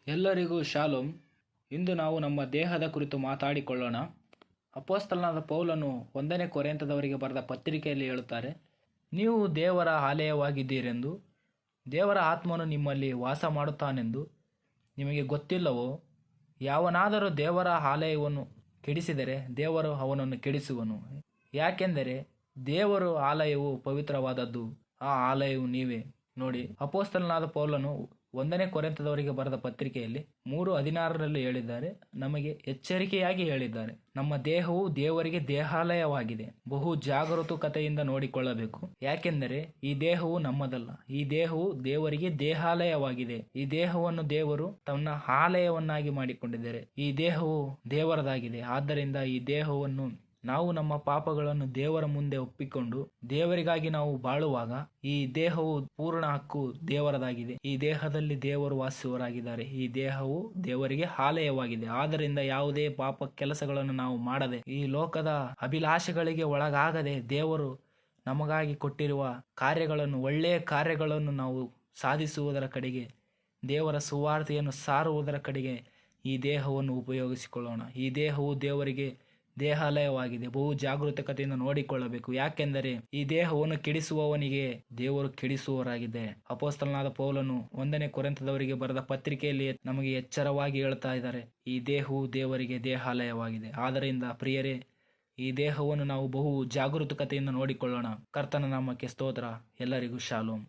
ಎಲ್ಲರಿಗೂ ಶಾಲೋಮ್. ಇಂದು ನಾವು ನಮ್ಮ ದೇಹದ ಕುರಿತು ಮಾತಾಡಿಕೊಳ್ಳೋಣ. ಅಪೊಸ್ತಲನಾದ ಪೌಲನು 1ನೇ ಕೊರಿಂಥದವರಿಗೆ ಬರೆದ ಪತ್ರಿಕೆಯಲ್ಲಿ ಹೇಳುತ್ತಾರೆ, ನೀವು ದೇವರ ಆಲಯವಾಗಿದ್ದೀರೆಂದು, ದೇವರ ಆತ್ಮನು ನಿಮ್ಮಲ್ಲಿ ವಾಸ ಮಾಡುತ್ತಾನೆಂದು ನಿಮಗೆ ಗೊತ್ತಿಲ್ಲವೋ? ಯಾವನಾದರೂ ದೇವರ ಆಲಯವನ್ನು ಕೆಡಿಸಿದರೆ ದೇವರು ಅವನನ್ನು ಕೆಡಿಸುವನು. ಯಾಕೆಂದರೆ ದೇವರ ಆಲಯವು ಪವಿತ್ರವಾದದ್ದು, ಆ ಆಲಯವು ನೀವೇ. ನೋಡಿ, ಅಪೊಸ್ತಲನಾದ ಪೌಲನು 1ನೇ ಕೊರಿಂಥದವರಿಗೆ ಬರೆದ ಪತ್ರಿಕೆಯಲ್ಲಿ 3:16 ಹೇಳಿದ್ದಾರೆ, ನಮಗೆ ಎಚ್ಚರಿಕೆಯಾಗಿ ಹೇಳಿದ್ದಾರೆ. ನಮ್ಮ ದೇಹವು ದೇವರಿಗೆ ದೇಹಾಲಯವಾಗಿದೆ. ಬಹು ಜಾಗರೂಕತೆಯಿಂದ ನೋಡಿಕೊಳ್ಳಬೇಕು. ಯಾಕೆಂದರೆ ಈ ದೇಹವು ನಮ್ಮದಲ್ಲ, ಈ ದೇಹವು ದೇವರಿಗೆ ದೇಹಾಲಯವಾಗಿದೆ. ಈ ದೇಹವನ್ನು ದೇವರು ತನ್ನ ಆಲಯವನ್ನಾಗಿ ಮಾಡಿಕೊಂಡಿದ್ದಾರೆ. ಈ ದೇಹವು ದೇವರದಾಗಿದೆ. ಆದ್ದರಿಂದ ಈ ದೇಹವನ್ನು ನಾವು ನಮ್ಮ ಪಾಪಗಳನ್ನು ದೇವರ ಮುಂದೆ ಒಪ್ಪಿಕೊಂಡು ದೇವರಿಗಾಗಿ ನಾವು ಬಾಳುವಾಗ ಈ ದೇಹವು ಪೂರ್ಣ ಹಕ್ಕು ದೇವರದಾಗಿದೆ. ಈ ದೇಹದಲ್ಲಿ ದೇವರು ವಾಸಿಸುವರಾಗಿದ್ದಾರೆ. ಈ ದೇಹವು ದೇವರಿಗೆ ಆಲಯವಾಗಿದೆ. ಆದ್ದರಿಂದ ಯಾವುದೇ ಪಾಪ ಕೆಲಸಗಳನ್ನು ನಾವು ಮಾಡದೆ, ಈ ಲೋಕದ ಅಭಿಲಾಷೆಗಳಿಗೆ ಒಳಗಾಗದೆ, ದೇವರು ನಮಗಾಗಿ ಕೊಟ್ಟಿರುವ ಕಾರ್ಯಗಳನ್ನು, ಒಳ್ಳೆಯ ಕಾರ್ಯಗಳನ್ನು ನಾವು ಸಾಧಿಸುವುದರ ಕಡೆಗೆ, ದೇವರ ಸುವಾರ್ತೆಯನ್ನು ಸಾರುವುದರ ಕಡೆಗೆ ಈ ದೇಹವನ್ನು ಉಪಯೋಗಿಸಿಕೊಳ್ಳೋಣ. ಈ ದೇಹವು ದೇವರಿಗೆ ದೇಹಾಲಯವಾಗಿದೆ. ಬಹು ಜಾಗರೂಕತೆಯಿಂದ ನೋಡಿಕೊಳ್ಳಬೇಕು. ಯಾಕೆಂದರೆ ಈ ದೇಹವನ್ನು ಕೆಡಿಸುವವನಿಗೆ ದೇವರು ಕೆಡಿಸುವವರಾಗಿದೆ. ಅಪೊಸ್ತಲನಾದ ಪೌಲನು 1ನೇ ಕೊರಿಂಥದವರಿಗೆ ಬರೆದ ಪತ್ರಿಕೆಯಲ್ಲಿ ನಮಗೆ ಎಚ್ಚರವಾಗಿ ಹೇಳ್ತಾ ಇದ್ದಾರೆ, ಈ ದೇಹವು ದೇವರಿಗೆ ದೇಹಾಲಯವಾಗಿದೆ. ಆದ್ದರಿಂದ ಪ್ರಿಯರೇ, ಈ ದೇಹವನ್ನು ನಾವು ಬಹು ಜಾಗರೂಕತೆಯಿಂದ ನೋಡಿಕೊಳ್ಳೋಣ. ಕರ್ತನ ನಾಮಕ್ಕೆ ಸ್ತೋತ್ರ. ಎಲ್ಲರಿಗೂ ಶಾಲೋಮ್.